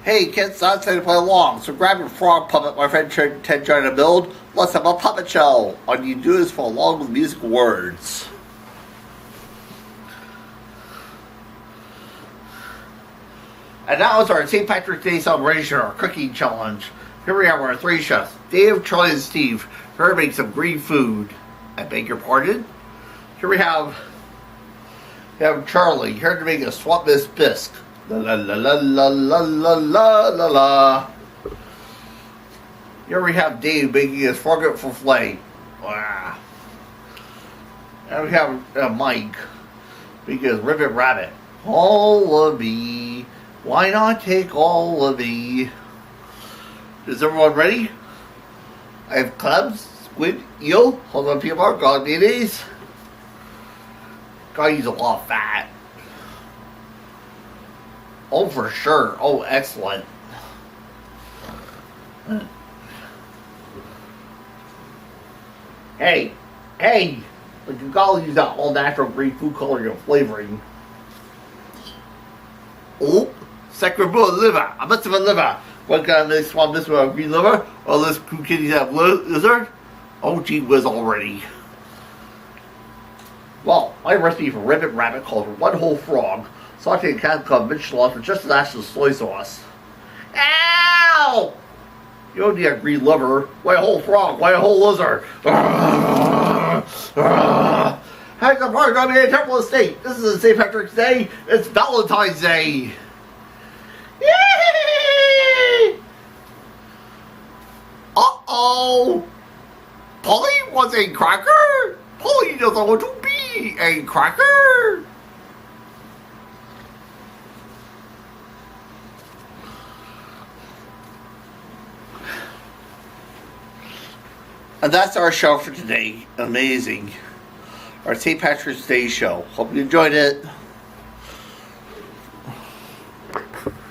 Hey kids, I'm excited to play along, so grab your frog puppet my friend Ted trying to build. Let's have a puppet show. All you do is follow along with music words. And now it's our St. Patrick's Day celebration, our cooking challenge. Here we have our three chefs, Dave, Charlie, and Steve. Here to make some green food. I beg your pardon? Here we have Charlie, here to make a swamp mist bisque. La la la la la la la la la. Here we have Dave making his frog for flay. Wow. And we have Mike making his ribbit rabbit. All of me. Why not take all of me? Is everyone ready? I have crabs, squid, eel, hold on PMR, god mayonnaise. Gotta use a lot of fat. Oh, for sure. Oh, excellent. Hey, like you gotta use that all natural green food coloring and flavoring. Oh, sacrable liver. I must have a liver. What kind of this one? This one green liver? Or this two kitties have lizard? Oh, gee whiz already. Well, my recipe for ribbit rabbit calls for one whole frog, sauteed canned club Michelin with just a dash of soy sauce. Ow! You don't need a green liver. Why a whole frog? Why a whole lizard? Hang the party on me in Temple Estate. This is St. Patrick's Day. It's Valentine's Day. Yay! Uh-oh! Polly wants a cracker? Polly doesn't want to be a cracker. And that's our show for today. Amazing. Our St. Patrick's Day show. Hope you enjoyed it.